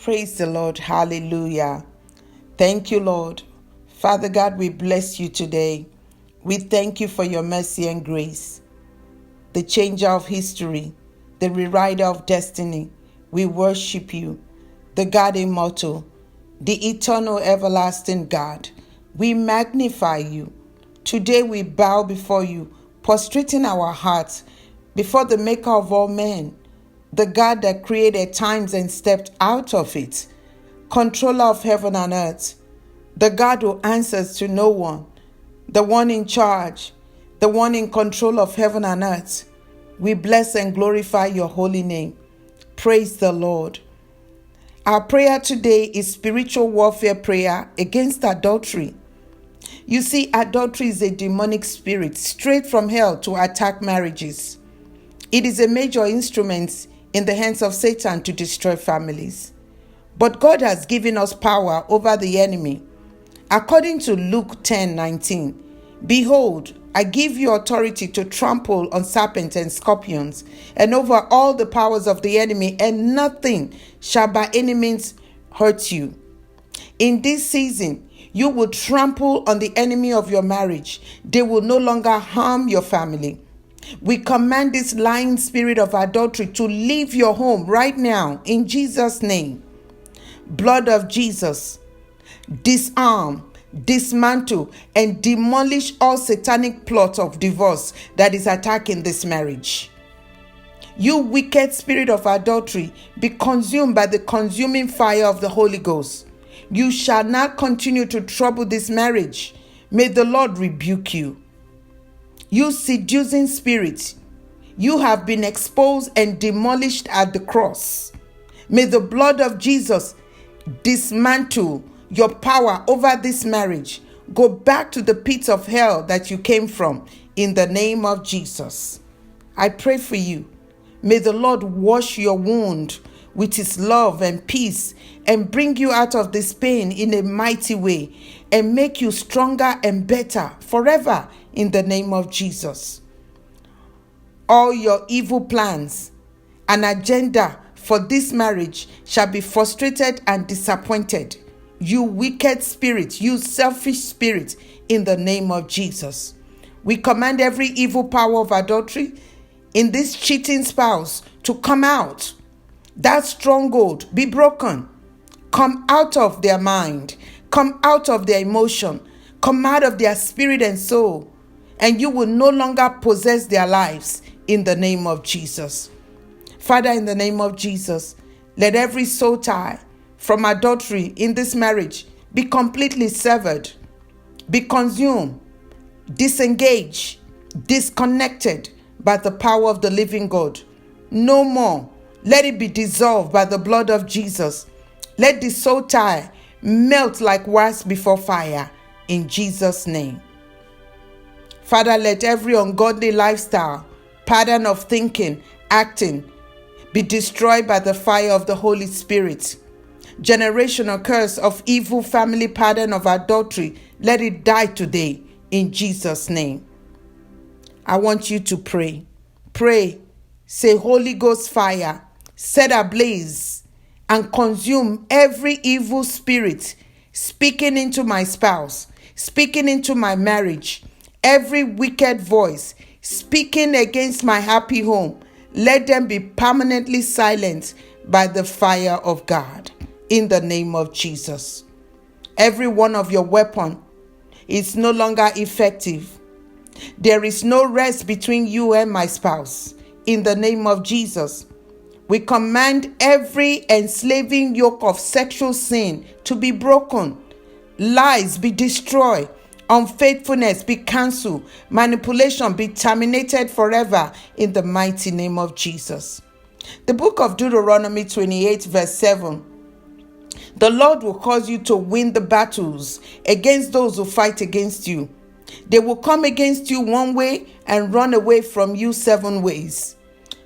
Praise the Lord. Hallelujah. Thank you, Lord. Father God, we bless you today. We thank you for your mercy and grace, the changer of history, the rewriter of destiny. We worship you, the God immortal, the eternal everlasting God. We magnify you. Today we bow before you, prostrating our hearts before the maker of all men, the God that created times and stepped out of it, controller of heaven and earth, the God who answers to no one, the one in charge, the one in control of heaven and earth. We bless and glorify your holy name. Praise the Lord. Our prayer today is spiritual warfare prayer against adultery. You see, adultery is a demonic spirit straight from hell to attack marriages. It is a major instrument in the hands of Satan to destroy families. But God has given us power over the enemy. According to Luke 10:19, behold, I give you authority to trample on serpents and scorpions and over all the powers of the enemy, and nothing shall by any means hurt you. In this season, you will trample on the enemy of your marriage. They will no longer harm your family. We command this lying spirit of adultery to leave your home right now in Jesus' name. Blood of Jesus, disarm, dismantle, and demolish all satanic plots of divorce that is attacking this marriage. You wicked spirit of adultery, be consumed by the consuming fire of the Holy Ghost. You shall not continue to trouble this marriage. May the Lord rebuke you. You seducing spirit, you have been exposed and demolished at the cross. May the blood of Jesus dismantle your power over this marriage. Go back to the pits of hell that you came from in the name of Jesus. I pray for you. May the Lord wash your wound with his love and peace and bring you out of this pain in a mighty way and make you stronger and better forever in the name of Jesus. All your evil plans and agenda for this marriage shall be frustrated and disappointed. You wicked spirit, you selfish spirit, in the name of Jesus. We command every evil power of adultery in this cheating spouse to come out. That stronghold be broken. Come out of their mind. Come out of their emotion. Come out of their spirit and soul. And you will no longer possess their lives in the name of Jesus. Father, in the name of Jesus, let every soul tie from adultery in this marriage be completely severed, be consumed, disengaged, disconnected by the power of the living God. No more. Let it be dissolved by the blood of Jesus. Let the soul tie melt like wax before fire in Jesus' name. Father, let every ungodly lifestyle, pattern of thinking, acting, be destroyed by the fire of the Holy Spirit. Generational curse of evil family pattern of adultery, let it die today in Jesus' name. I want you to pray. Pray. Say, Holy Ghost fire, set ablaze and consume every evil spirit speaking into my spouse, speaking into my marriage, every wicked voice speaking against my happy home. Let them be permanently silenced by the fire of God in the name of Jesus. Every one of your weapons is no longer effective. There is no rest between you and my spouse. In the name of Jesus, we command every enslaving yoke of sexual sin to be broken, lies be destroyed, unfaithfulness be cancelled, manipulation be terminated forever in the mighty name of Jesus. The book of Deuteronomy 28 verse 7. The Lord will cause you to win the battles against those who fight against you. They will come against you one way and run away from you 7 ways.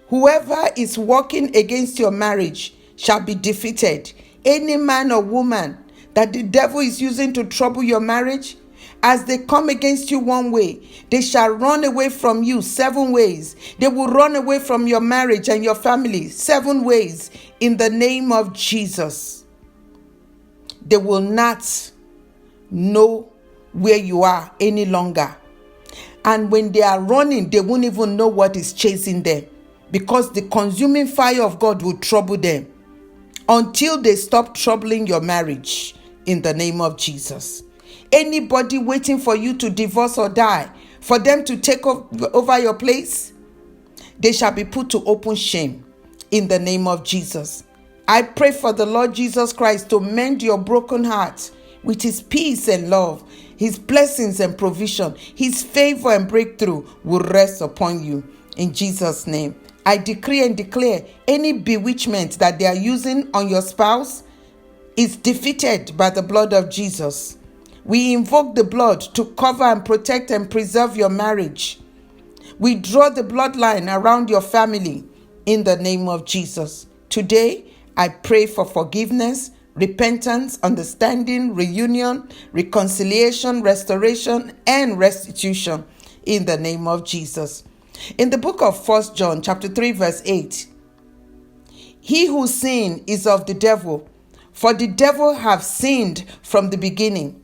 Whoever is working against your marriage shall be defeated. Any man or woman that the devil is using to trouble your marriage, as they come against you one way, they shall run away from you 7 ways. They will run away from your marriage and your family 7 ways in the name of Jesus. they will not know where you are any longer. And when they are running, they won't even know what is chasing them, because the consuming fire of God will trouble them until they stop troubling your marriage in the name of Jesus. Anybody waiting for you to divorce or die, for them to take over your place, they shall be put to open shame in the name of Jesus. I pray for the Lord Jesus Christ to mend your broken heart with his peace and love, his blessings and provision, his favor and breakthrough will rest upon you in Jesus' name. I decree and declare any bewitchment that they are using on your spouse is defeated by the blood of Jesus. We invoke the blood to cover and protect and preserve your marriage. We draw the bloodline around your family in the name of Jesus. Today, I pray for forgiveness, repentance, understanding, reunion, reconciliation, restoration, and restitution in the name of Jesus. In the book of 1 John chapter 3 verse 8, he who sinned is of the devil, for the devil have sinned from the beginning.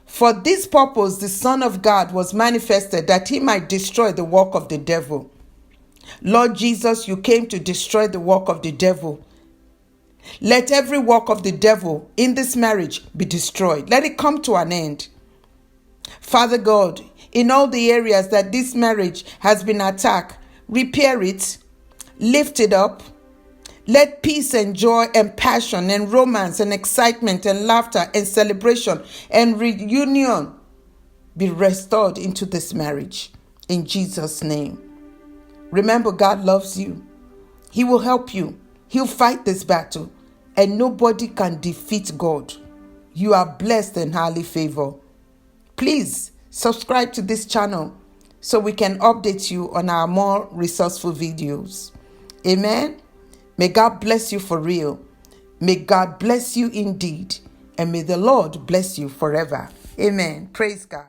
For this purpose the Son of God was manifested, that he might destroy the work of the devil. Lord Jesus, you came to destroy the work of the devil. Let every work of the devil in this marriage be destroyed. Let it come to an end. Father God, in all the areas that this marriage has been attacked, repair it, lift it up. Let peace and joy and passion and romance and excitement and laughter and celebration and reunion be restored into this marriage in Jesus' name. Remember, God loves you. He will help you. He'll fight this battle, and nobody can defeat God. You are blessed and highly favored. Please subscribe to this channel so we can update you on our more resourceful videos. Amen. May God bless you for real. May God bless you indeed. And may the Lord bless you forever. Amen. Praise God.